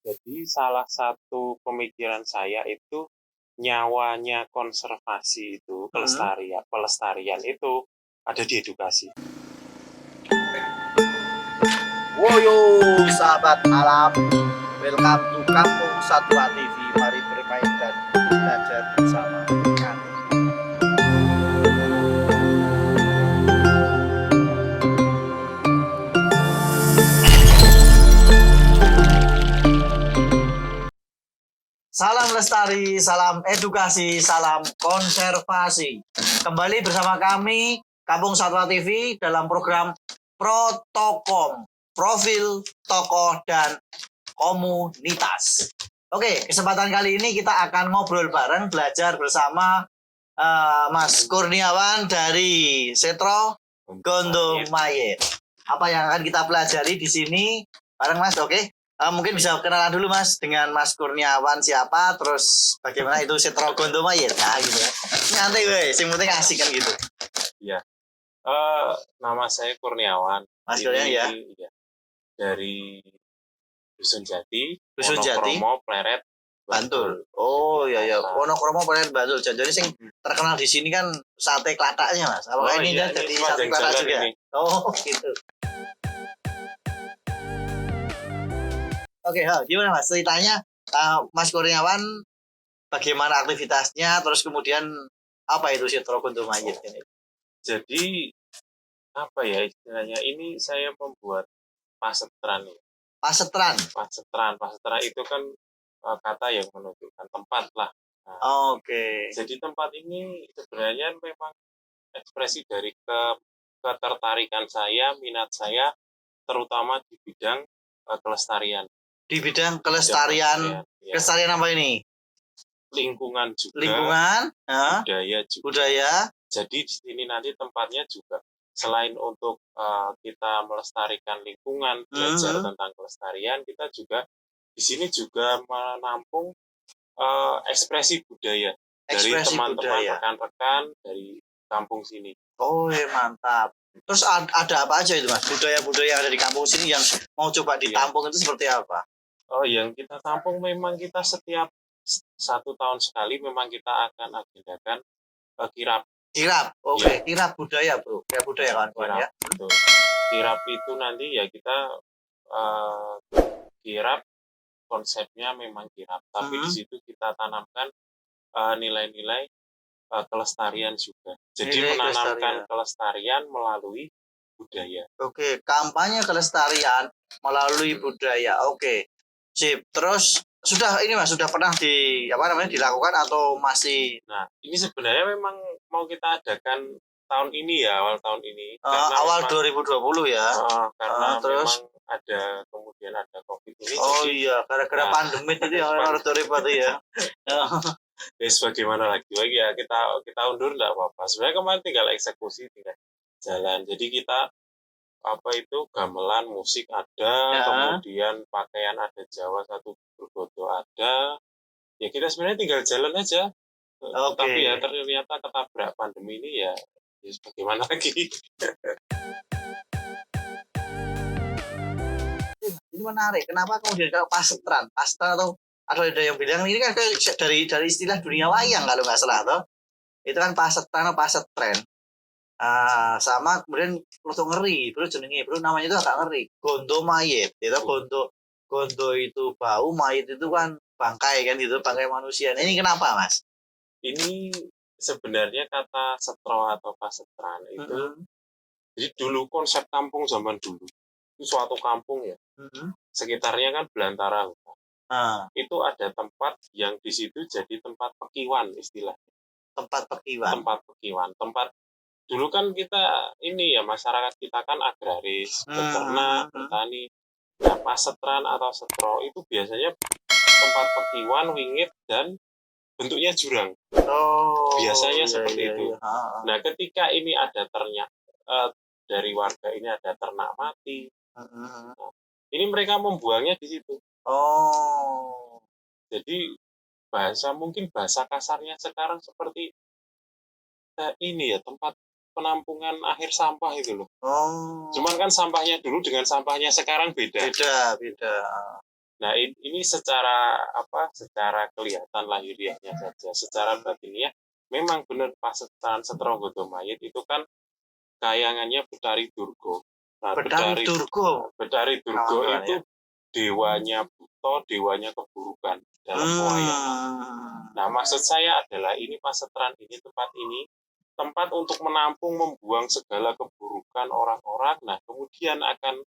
Jadi salah satu pemikiran saya itu nyawanya konservasi itu pelestarian itu ada di edukasi. Woyo sahabat alam, welcome to Kampung Satwa TV. Mari bermain dan belajar bersama kami. Salam lestari, salam edukasi, salam konservasi. Kembali bersama kami Kampung Satwa TV dalam program Protokom, Profil Tokoh dan Komunitas. Oke, kesempatan kali ini kita akan ngobrol bareng, belajar bersama Mas Kurniawan dari Setro Gondomayit. Apa yang akan kita pelajari di sini bareng Mas? Oke. Mungkin bisa kenalan dulu Mas dengan Mas Kurniawan siapa, terus bagaimana itu Setro Gondomayit. Nah, gitu ya. Nyantai weh, sing penting asik kan gitu. Iya. Nama saya Kurniawan. Mas Kurniawan ya. Iya. Dari Dusun Jati, Dusun Jati, Wonokromo, Pleret, Bantul. Oh iya ya, Wonokromo Pleret Bantul. Jadi sing terkenal di sini kan sate kelataknya Mas. Apakah ini iya, jadi ini sate kelatak juga? ini. Oh gitu. Oke, gimana Mas? Ceritanya Mas Kurniawan bagaimana aktivitasnya, terus kemudian apa itu Setro Gondomayit? Jadi apa ya istilahnya? Ini saya membuat pasetran. Pasetran. Pasetran itu kan kata yang menunjukkan tempat lah. Nah, Oke. Jadi tempat ini sebenarnya memang ekspresi dari ketertarikan saya, minat saya, terutama di bidang kelestarian. Di bidang kelestarian, ya. Kelestarian apa ini? Lingkungan juga. Lingkungan, budaya juga. Budaya. Jadi di sini nanti tempatnya juga selain untuk kita melestarikan lingkungan, belajar tentang kelestarian, kita juga di sini juga menampung ekspresi budaya dari teman-teman rekan-rekan dari kampung sini. Oh ya mantap. Terus ada apa aja itu Mas? Budaya-budaya yang ada di kampung sini yang mau coba ditampung itu seperti apa? Oh, yang kita tampung memang kita setiap 1 tahun sekali memang kita akan agendakan kirap. Kirap, oke. Kirap budaya bro, kirap budaya kawan-kawan ya. Betul. Kirap itu nanti ya kita kirap konsepnya memang kirap, tapi di situ kita tanamkan nilai-nilai kelestarian juga. Jadi menanamkan kelestarian melalui budaya. Oke, kampanye kelestarian melalui budaya. Oke. Sip. Terus sudah ini Mas, sudah pernah dilakukan atau masih? Nah, ini sebenarnya memang mau kita adakan tahun ini ya, awal tahun ini. Awal memang, 2020 ya. Karena terus memang kemudian ada COVID ini. Oh jadi, iya, gara-gara pandemi itu yang harus repot ya. Bagaimana lagi ya kita undur nggak apa-apa. Sebenarnya kemarin tinggal eksekusi, tinggal jalan. Jadi kita gamelan musik ada, kemudian pakaian ada Jawa satu bergodo ada. Ya kita sebenarnya tinggal jalan aja. Tapi ya ternyata ketabrak pandemi ini ya bagaimana lagi. Ini menarik. Kenapa kemudian kalau pasetran atau ada yang bilang ini kan dari istilah dunia wayang kalau nggak salah toh. Itu kan pasetran atau pasetren. Sama kemudian untuk ngeri, bro jenenge bro namanya itu agak ngeri. Gondomayit, itu gondo itu bau, mayit itu kan bangkai kan itu bangkai manusia. Ini kenapa Mas? Ini sebenarnya kata setro atau pasetran itu jadi dulu konsep kampung zaman dulu itu suatu kampung ya sekitarnya kan belantara hutan. Itu ada tempat yang di situ jadi tempat pekiwan istilahnya. Tempat pekiwan. Tempat dulu kan kita ini ya masyarakat kita kan agraris, beternak, bertani. Nah, pasetran atau setro itu biasanya tempat pekiwan, wingit dan bentuknya jurang. Biasanya seperti itu. Nah, ketika ini ada dari warga ini ada ternak mati. Nah, ini mereka membuangnya di situ. Jadi mungkin bahasa kasarnya sekarang seperti ini ya tempat penampungan akhir sampah itu loh. Cuman kan sampahnya dulu dengan sampahnya sekarang beda. Beda. Nah, ini secara kelihatan lahiriahnya saja, secara batinnya memang benar Pasetan Setrogodo Mayit itu kan kayangannya Betari Durga. Nah, Betari Durga. Betari Durga Kawan-kawan, itu dewanya buta, dewanya keburukan dalam pewayangan. Nah, maksud saya adalah ini Pasetran ini tempat untuk menampung, membuang segala keburukan orang-orang. Nah, kemudian akan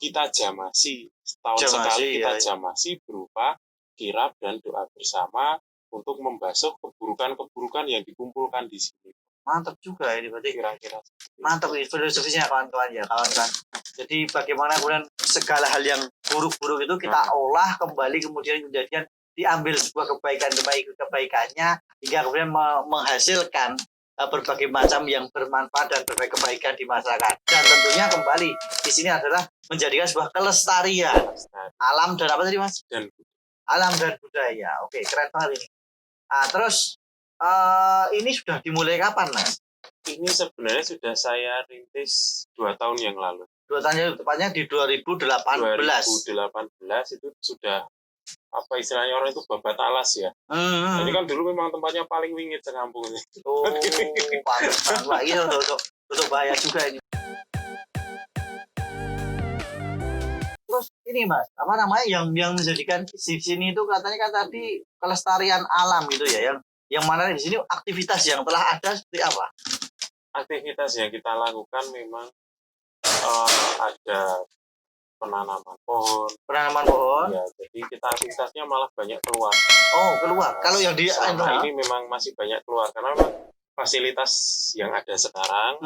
kita jamasi, setahun sekali kita jamasi berupa kirab dan doa bersama untuk membasuh keburukan-keburukan yang dikumpulkan di sini. Mantap juga ini berarti. Kira-kira mantap ini filosofisnya kawan-kawan ya kawan-kawan. Jadi bagaimana kemudian segala hal yang buruk-buruk itu kita olah kembali, kemudian diambil sebuah kebaikannya hingga kemudian menghasilkan berbagai macam yang bermanfaat dan berbagai kebaikan di masyarakat. Dan tentunya kembali di sini adalah menjadikan sebuah kelestarian alam dan apa tadi Mas? Alam dan budaya. Oke, keren banget ini. Nah, terus ini sudah dimulai kapan Mas? Ini sebenarnya sudah saya rintis 2 tahun yang lalu. 2 tahun yang tepatnya di 2018. 2018 itu sudah apa istilahnya orang itu babat alas ya. Jadi kan dulu memang tempatnya paling wingit sekampung ini. Oh, pantesan. Wah, ini untuk bahaya juga ini. Terus ini Mas, apa namanya yang menjadikan di sini itu katanya kan tadi kelestarian alam gitu ya, yang mana di sini aktivitas yang telah ada seperti apa? Aktivitas yang kita lakukan memang ada penanaman pohon. Ya, jadi kita aktivitasnya malah banyak keluar. Oh, keluar. Kalau yang di ini memang masih banyak keluar karena memang fasilitas yang ada sekarang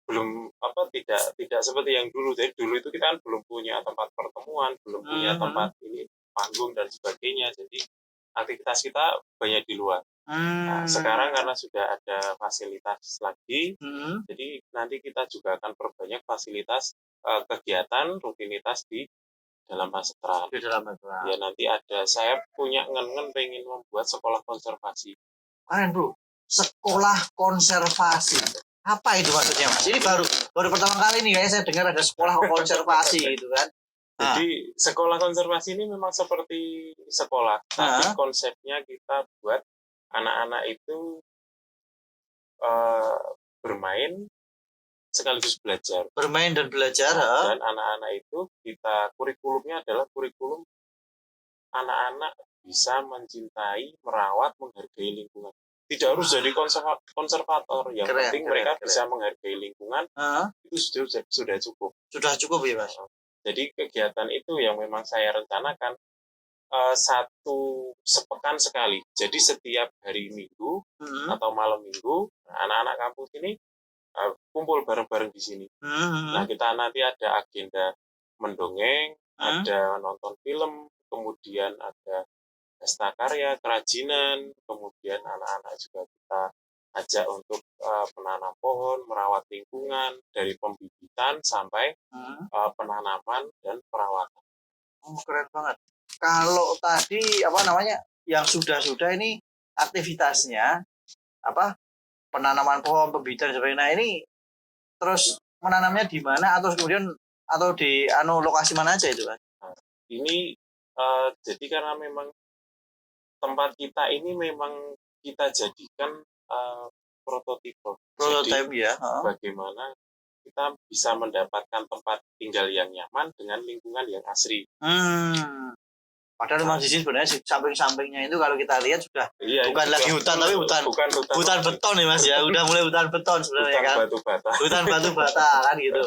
belum tidak seperti yang dulu. Jadi dulu itu kita kan belum punya tempat pertemuan, belum punya tempat ini panggung dan sebagainya. Jadi aktivitas kita banyak di luar. Nah, sekarang karena sudah ada fasilitas lagi, jadi nanti kita juga akan perbanyak fasilitas kegiatan rutinitas di dalam Pasetran. Ya nanti saya punya pengen membuat sekolah konservasi. Keren bro, sekolah konservasi. Apa itu maksudnya Mas? Ini baru pertama kali nih kayaknya saya dengar ada sekolah konservasi gitu kan. Jadi sekolah konservasi ini memang seperti sekolah, tapi konsepnya kita buat anak-anak itu bermain sekaligus belajar. Bermain dan belajar. Dan anak-anak itu kurikulumnya adalah kurikulum anak-anak bisa mencintai, merawat, menghargai lingkungan. Tidak harus jadi konservator. Yang penting mereka bisa menghargai lingkungan. Itu sudah cukup. Sudah cukup ya Mas. Jadi kegiatan itu yang memang saya rencanakan sepekan sekali. Jadi setiap hari Minggu atau malam Minggu, anak-anak kampus ini kumpul bareng-bareng di sini. Nah, kita nanti ada agenda mendongeng, ada nonton film, kemudian ada pesta karya, kerajinan, kemudian anak-anak juga kita ajak untuk menanam pohon, merawat lingkungan, dari pembibitan sampai penanaman dan perawatan. Oh, keren banget. Kalau tadi yang sudah ini aktivitasnya penanaman pohon, pembibitan dan sebagainya. Nah, ini terus menanamnya di mana atau di lokasi mana aja itu Mas? Ini jadi karena memang tempat kita ini memang kita jadikan prototipe. Jadi, ya. Bagaimana kita bisa mendapatkan tempat tinggal yang nyaman dengan lingkungan yang asri. Padahal memang di sini sebenarnya samping-sampingnya itu kalau kita lihat sudah bukan lagi hutan tapi hutan beton nih Mas ya. Udah mulai hutan beton sebenarnya kan. Hutan batu bata kan gitu.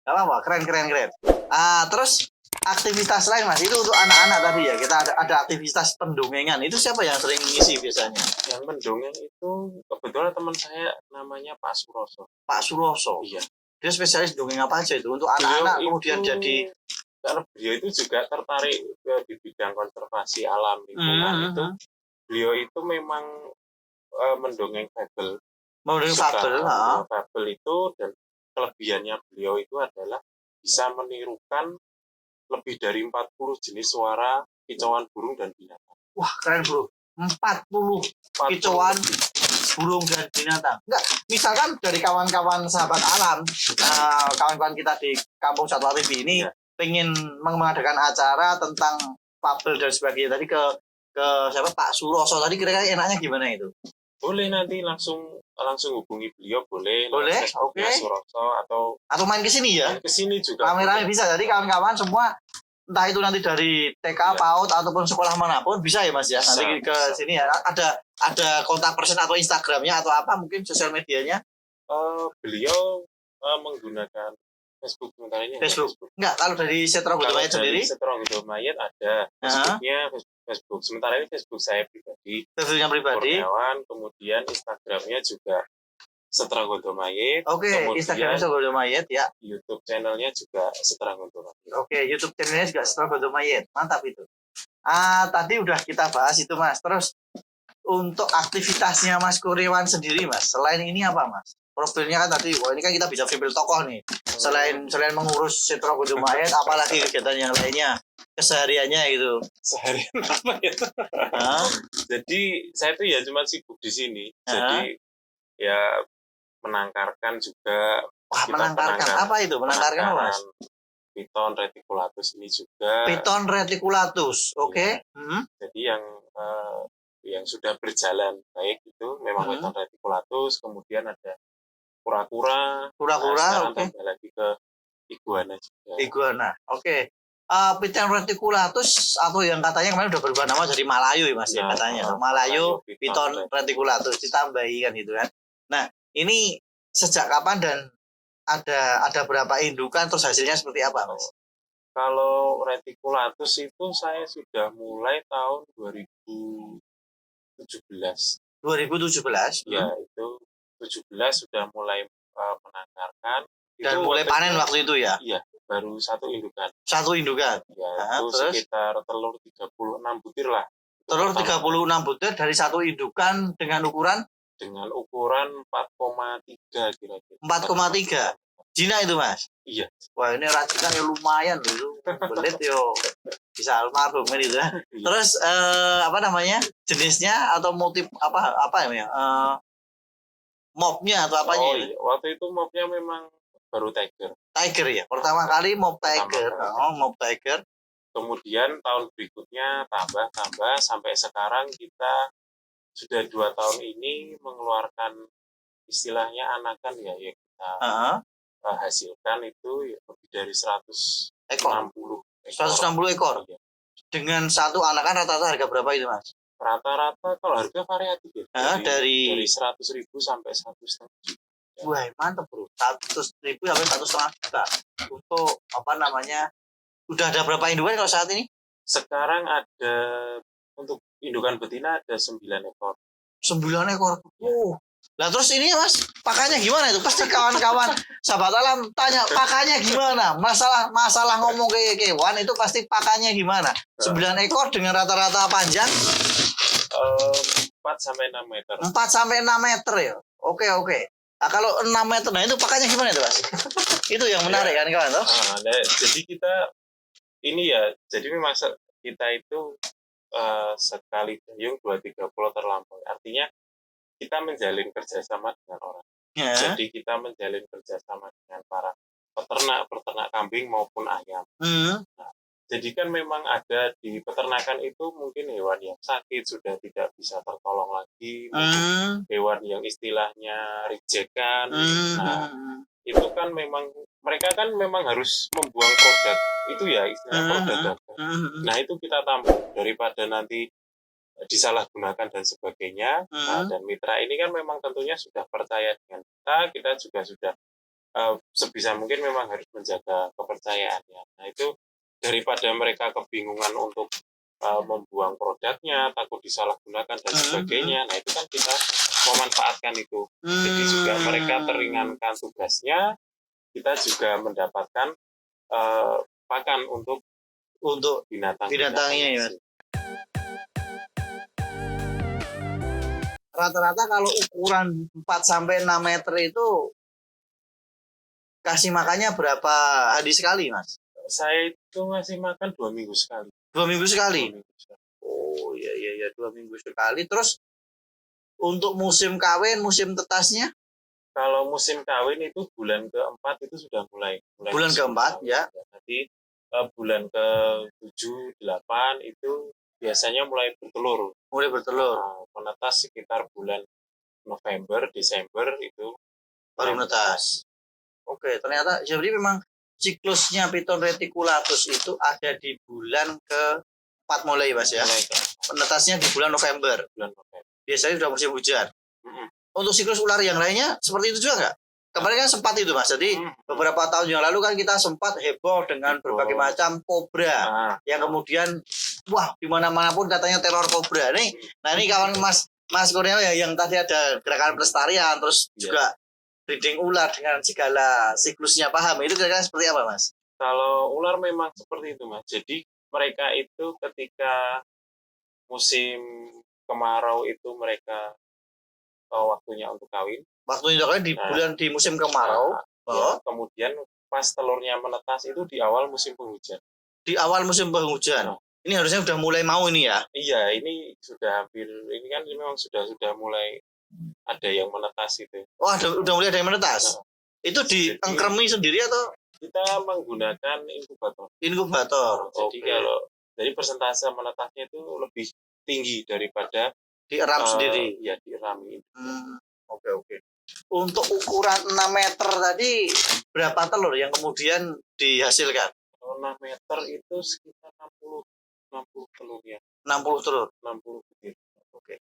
Gak apa-apa, keren. Terus aktivitas lain Mas, itu untuk anak-anak tadi ya. Kita ada aktivitas pendongengan. Itu siapa yang sering ngisi biasanya? Yang mendongeng itu kebetulan teman saya namanya Pak Suroso. Pak Suroso? Iya. Dia spesialis dongeng apa aja itu? Untuk anak-anak kemudian jadi... Karena beliau itu juga tertarik di bidang konservasi alam lingkungan itu. Beliau itu memang mendongeng fabel. Fabel itu, dan kelebihannya beliau itu adalah bisa menirukan lebih dari 40 jenis suara kicauan burung dan binatang. Wah, keren bro. 40 kicauan burung dan binatang. Enggak, misalkan dari kawan-kawan sahabat alam, kawan-kawan kita di Kampung Satwa TV ini, pengen mengadakan acara tentang fabel dan sebagainya tadi ke siapa Pak Suroso tadi kira-kira enaknya gimana itu? Boleh nanti langsung hubungi beliau boleh. Boleh, oke. Suroso atau main ke sini ya? Main ke sini juga. Kamera bisa. Jadi kawan-kawan semua entah itu nanti dari TK, PAUD ataupun sekolah manapun bisa ya Mas ya. Bisa, nanti ke sini ya. Ada kontak person atau Instagramnya atau apa mungkin sosial medianya? Beliau menggunakan Facebook sementara ini. Facebook. Enggak, kalau dari Setro Budo Mayit sendiri? Setro Budo Mayit ada Facebooknya, Facebook. Sementara ini Facebook saya pribadi. Facebooknya pribadi. Kurniawan, kemudian Instagramnya juga Setro Budo Mayit. Oke, Instagramnya Setro Budo Mayit ya. YouTube channelnya juga Setro Budo Mayit. Oke, YouTube channelnya juga Setro Budo Mayit. Mantap itu. Tadi udah kita bahas itu Mas. Terus untuk aktivitasnya Mas Kurniawan sendiri Mas, selain ini apa Mas? Profilnya kan tadi, ini kan kita bisa profil tokoh nih. Selain mengurus Setro Budo Mayit, apalagi kegiatan yang lainnya, kesehariannya gitu. Seharian apa ya? Jadi saya tuh ya cuma sibuk di sini. Jadi ya menangkarkan juga. Wah, menangkarkan apa itu? Menangkarkan Mas? Piton reticulatus ini juga. Piton reticulatus, oke. Jadi yang sudah berjalan baik itu memang piton reticulatus, kemudian ada kura-kura, oke. Tambah lagi ke iguana juga. Iguana, oke. Piton reticulatus atau yang katanya kemarin udah berubah nama jadi Malayo ya Mas ya katanya. Malayo Piton reticulatus ditambahi kan gitu kan. Nah, ini sejak kapan dan ada berapa indukan terus hasilnya seperti apa Mas? Kalau reticulatus itu saya sudah mulai tahun 2017. 2017? Ya, itu 17 sudah mulai menangkarkan. Dan mulai panen waktu itu ya? Iya, baru satu indukan. Satu indukan? Ya, itu terus? Sekitar telur 36 butir lah. Telur 36 butir dari satu indukan dengan ukuran? Dengan ukuran 4,3 kira-kira. 4,3? Jina itu Mas? Iya. Wah ini racikan ya lumayan loh. Belit yo. Bisa almarhum gitu ya. Terus apa namanya? Jenisnya atau motif apa ya? Mobnya atau apanya? Iya. Waktu itu mobnya memang baru tiger. Tiger ya. Pertama kali mob tiger. Mob tiger. Kemudian tahun berikutnya tambah sampai sekarang kita sudah 2 tahun ini mengeluarkan istilahnya anakan ya kita hasilkan itu ya lebih dari 160 ekor. 160 ekor. Ya. Dengan satu anakan rata-rata harga berapa itu Mas? Rata-rata kalau harga variatif ya. Dari 100.000 sampai 1,5 juta. Wah mantap bro, 100.000 sampai 1,5 juta. Untuk apa namanya? Udah ada berapa indukan kalau saat ini? Sekarang ada untuk indukan betina ada 9 ekor. 9 ekor. Nah terus ini Mas, pakannya gimana itu? Pasti kawan-kawan sahabat alam tanya pakannya gimana? Masalah ngomong ke hewan itu pasti pakannya gimana? 9 ekor dengan rata-rata panjang 4 sampai 6 meter. 4 sampai 6 meter ya. Oke. Nah, kalau 6 meter nah itu pakannya gimana itu Mas? Itu yang menarik kan kawan toh? Jadi kita ini ya, jadi memang kita itu sekali dayung 2-3 pulau terlampaui. Artinya kita menjalin kerjasama dengan orang. Jadi kita menjalin kerjasama dengan para peternak kambing maupun ayam. Nah, jadi kan memang ada di peternakan itu mungkin hewan yang sakit sudah tidak bisa tertolong lagi, hewan yang istilahnya rejekan. Nah, itu kan memang mereka kan memang harus membuang produk itu ya istilahnya produk dagang. Nah itu kita tampung daripada nanti disalahgunakan dan sebagainya. Nah, dan mitra ini kan memang tentunya sudah percaya dengan kita juga sudah sebisa mungkin memang harus menjaga kepercayaannya. Nah itu daripada mereka kebingungan untuk membuang produknya, takut disalahgunakan dan sebagainya. Nah itu kan kita memanfaatkan itu. Jadi juga mereka teringankan tugasnya, kita juga mendapatkan pakan untuk binatangnya ya. Rata-rata kalau ukuran 4 sampai 6 meter itu kasih makannya berapa hari sekali, Mas? Saya itu ngasih makan 2 minggu sekali. 2 minggu sekali? 2 minggu sekali. Oh iya 2 minggu sekali. Terus untuk musim kawin, musim tetasnya? Kalau musim kawin itu bulan keempat itu sudah mulai bulan keempat ya. Jadi bulan ke 7, 8 itu biasanya mulai bertelur. Menetas sekitar bulan November, Desember itu baru menetas. Oke, ternyata jadi memang siklusnya Piton reticulatus itu ada di bulan ke-4 mulai, Mas ya. Menetasnya di bulan November. Biasanya sudah musim hujan. Untuk siklus ular yang lainnya seperti itu juga nggak? Kemarin kan sempat itu, Mas. Jadi beberapa tahun yang lalu kan kita sempat heboh dengan berbagai macam kobra yang kemudian wah di mana-mana pun katanya teror kobra nih. Nah, ini kawan Mas Kurniawan ya yang tadi ada gerakan pelestarian terus juga breeding ular dengan segala siklusnya paham. Itu kira-kira seperti apa, Mas? Kalau ular memang seperti itu, Mas. Jadi mereka itu ketika musim kemarau itu mereka waktunya untuk kawin. Waktunya kawin di bulan di musim kemarau. Ya, kemudian pas telurnya menetas itu di awal musim penghujan. Di awal musim penghujan. Ini harusnya sudah mulai mau ini ya? Iya, ini sudah hampir. Ini kan memang sudah mulai ada yang menetas itu. Oh, udah mulai ada yang menetas. Itu diengkremi sendiri atau? Kita menggunakan inkubator. Jadi kalau dari persentase menetasnya itu lebih tinggi daripada dieram sendiri. Ya, dierami. Oke. Untuk ukuran 6 meter tadi berapa telur yang kemudian dihasilkan? 6 meter itu sekitar 60 telur ya. 60 telur. 60 butir. Oke.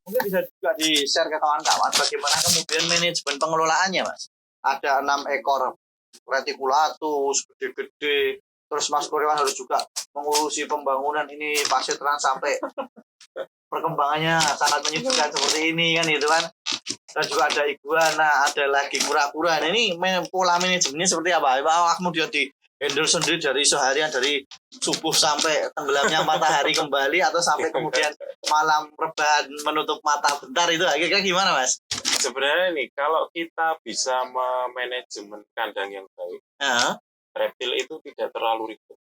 Mungkin bisa juga di-share ke kawan-kawan bagaimana kemudian manajemen pengelolaannya, Mas. Ada 6 ekor reticulatus gede-gede. Terus Mas Kurniawan harus juga mengurusi pembangunan ini pasitran sampai perkembangannya sangat menyedihkan seperti ini kan gitu kan. Dan juga ada iguana, ada lagi kura-kura. Nah, ini pola manajemennya seperti apa? Kemudian di handle sendiri dari seharian dari subuh sampai tenggelamnya matahari kembali atau sampai kemudian malam rebahan menutup mata bentar itu kira-kira gimana, Mas? Sebenarnya nih kalau kita bisa memanajemen kandang yang baik, reptil itu tidak terlalu ribet.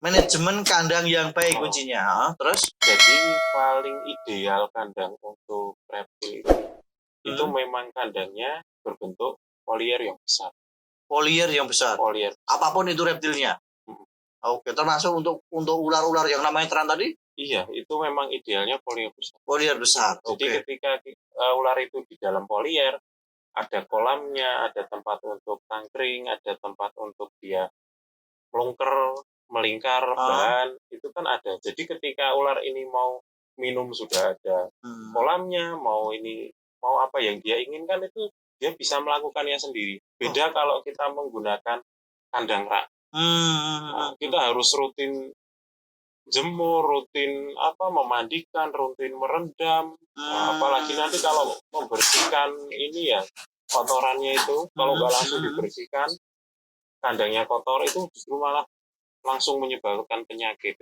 Manajemen kandang yang baik kuncinya. Terus? Jadi paling ideal kandang untuk reptil itu memang kandangnya berbentuk volier yang besar. Volier yang besar. Volier. Apapun itu reptilnya. Oke, termasuk untuk ular-ular yang namanya teran tadi? Iya, itu memang idealnya volier besar. Volier besar. Jadi ketika ular itu di dalam volier, ada kolamnya, ada tempat untuk tangkring, ada tempat untuk dia melungker, melingkar, bahan, itu kan ada. Jadi ketika ular ini mau minum sudah ada kolamnya, mau apa yang dia inginkan itu dia bisa melakukannya sendiri. Beda kalau kita menggunakan kandang rak. Kita harus rutin jemur, rutin memandikan, rutin merendam. Apalagi nanti kalau membersihkan ini ya kotorannya itu, kalau nggak langsung dibersihkan, kandangnya kotor itu justru malah langsung menyebarkan penyakit.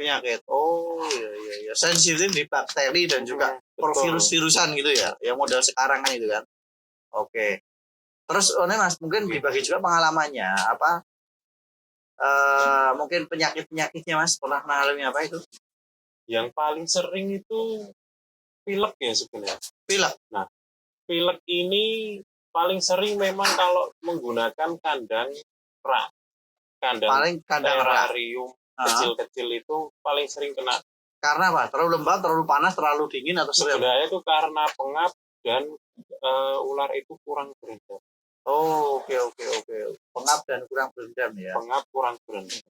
Oh iya. Sensitif di bakteri dan juga virus-virusan gitu ya. Yang model sekarang kan itu kan. Oke. Terus Mas mungkin dibagi juga pengalamannya apa? Mungkin penyakit-penyakitnya Mas pernah mengalami apa itu? Yang paling sering itu pilek ya sebenarnya. Pilek. Nah, pilek ini paling sering memang kalau menggunakan kandang rak. Kandang terrarium kecil-kecil itu paling sering kena. Karena apa? Terlalu lembab, terlalu panas, terlalu dingin atau sebenarnya itu karena pengap dan ular itu kurang berendam. Oh, oke. Pengap dan kurang berendam ya. Pengap kurang berendam.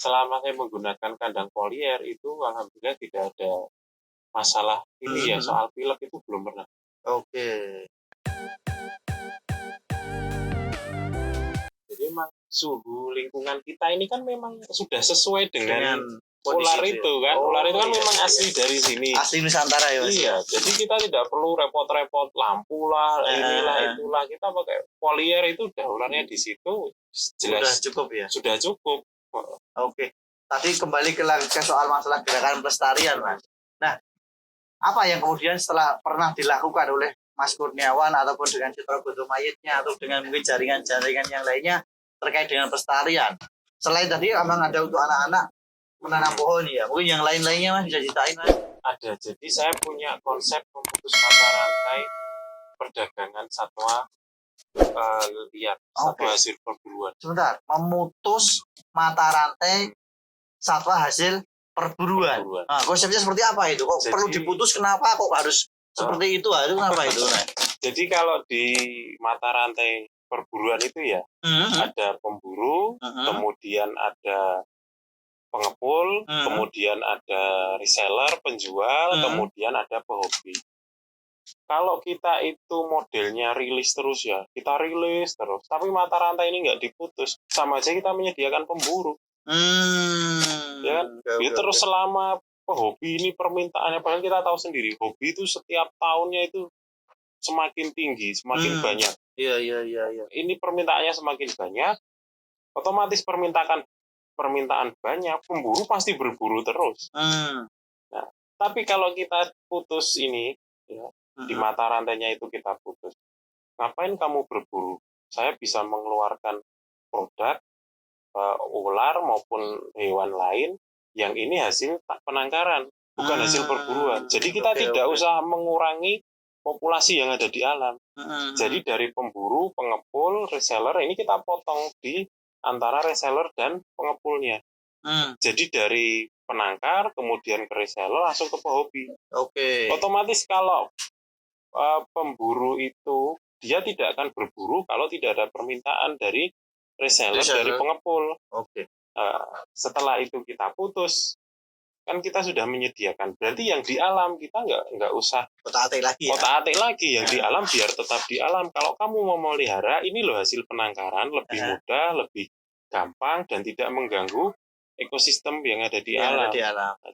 Selama saya menggunakan kandang volier itu alhamdulillah tidak ada masalah ini ya soal pilek itu belum pernah. Oke. Jadi memang suhu lingkungan kita ini kan memang sudah sesuai dengan ular itu kan. Ular itu kan memang asli dari sini. Asli Nusantara ya Mas. Iya, jadi kita tidak perlu repot-repot lampu lah, inilah itulah. Kita pakai volier itu udah ularnya di situ jelas. Sudah cukup. Oke. Tadi kembali ke soal masalah gerakan pelestarian Mas. Nah, apa yang kemudian setelah pernah dilakukan oleh Mas Kurniawan ataupun dengan Citra Bodo Mayitnya atau dengan mungkin jaringan-jaringan yang lainnya terkait dengan pelestarian. Selain tadi memang ada untuk anak-anak menanam pohon ya. Mungkin yang lain-lainnya Mas bisa ceritain Mas. Ada. Jadi saya punya konsep memutus mata rantai perdagangan satwa liar, satu Oke. hasil perburuan. Sebentar, memutus mata rantai satwa hasil perburuan. Perburuan. Nah, konsepnya seperti apa itu? Kok Jadi- perlu diputus? Kenapa kok harus seperti itu? Itu kenapa itu? Nah. Jadi kalau di mata rantai perburuan itu ya ada pemburu, kemudian ada pengepul, kemudian ada reseller, penjual, kemudian ada pehobi. Kalau kita itu modelnya rilis terus ya, kita rilis terus, tapi mata rantai ini nggak diputus, sama aja kita menyediakan pemburu. Ya kan? Terus selama pehobi ini permintaannya, padahal kita tahu sendiri, hobi itu setiap tahunnya itu semakin tinggi, semakin banyak. Iya. Ini permintaannya semakin banyak, otomatis permintaan banyak, pemburu pasti berburu terus. Nah, tapi kalau kita putus ini, ya, di mata rantainya itu kita putus, ngapain kamu berburu? Saya bisa mengeluarkan produk ular maupun hewan lain yang ini hasil penangkaran, bukan hasil perburuan. Jadi kita tidak usah mengurangi populasi yang ada di alam. Jadi dari pemburu, pengepul, reseller ini kita potong di antara reseller dan pengepulnya. Jadi dari penangkar kemudian ke reseller langsung ke pehobi. Otomatis kalau pemburu itu dia tidak akan berburu kalau tidak ada permintaan dari reseller. Dari pengepul. Setelah itu kita putus, kan kita sudah menyediakan. Berarti yang di alam kita nggak usah otak-atik lagi. Otak-atik lagi yang di alam biar tetap di alam. Kalau kamu mau melihara, ini loh hasil penangkaran, lebih mudah, lebih gampang dan tidak mengganggu ekosistem yang ada di alam. Nah,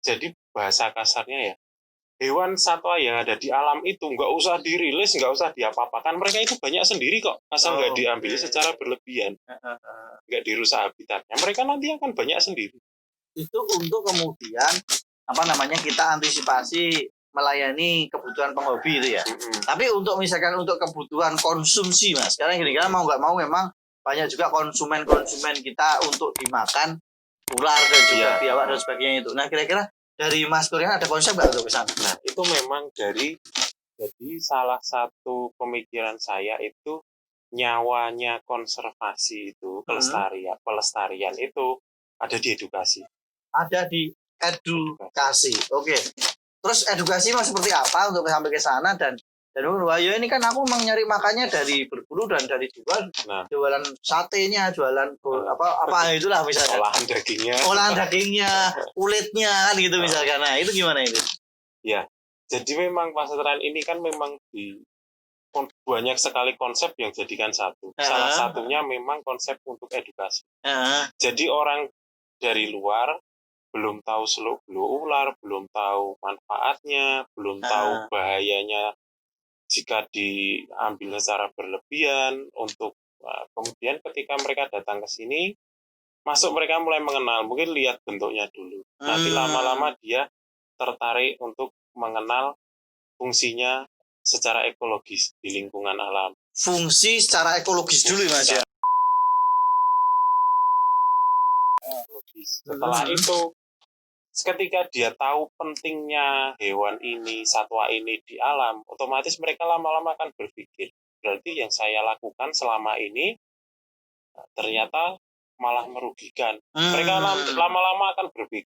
jadi bahasa kasarnya ya, hewan satwa yang ada di alam itu nggak usah dirilis, nggak usah diapa-apakan. Mereka itu banyak sendiri kok, asal nggak diambil secara berlebihan, nggak dirusak habitatnya. Mereka nanti akan banyak sendiri. Itu untuk kemudian kita antisipasi melayani kebutuhan penghobi itu ya. Tapi untuk misalkan untuk kebutuhan konsumsi Mas, sekarang gini kan mau nggak mau memang banyak juga konsumen kita untuk dimakan ular dan juga biawak dan sebagainya itu. Nah kira-kira dari Mas Kurniawan ada konsep nggak untuk kesana? Nah itu memang jadi salah satu pemikiran saya itu nyawanya konservasi itu pelestarian itu ada di edukasi. Ada di edukasi. Oke. Terus edukasi mau seperti apa untuk sampai ke sana dan wah ya ini kan aku memang nyari makannya dari berburu dan dari jualan satenya, jualan apa itulah misalnya. Olahan dagingnya, kulitnya kan gitu misalkan. Nah, itu gimana itu? Ya. Jadi memang pasatran ini kan memang banyak sekali konsep yang jadikan satu. Salah satunya memang konsep untuk edukasi. Jadi orang dari luar belum tahu seluk-beluk ular, belum tahu manfaatnya, belum tahu bahayanya jika diambil secara berlebihan untuk kemudian ketika mereka datang ke sini, masuk mereka mulai mengenal, mungkin lihat bentuknya dulu. Nanti lama-lama dia tertarik untuk mengenal fungsinya secara ekologis di lingkungan alam. Fungsi secara ekologis dulu Mas ya. Setelah itu ketika dia tahu pentingnya hewan ini, satwa ini di alam, otomatis mereka lama-lama akan berpikir, berarti yang saya lakukan selama ini ternyata malah merugikan. Mereka lama-lama akan berpikir,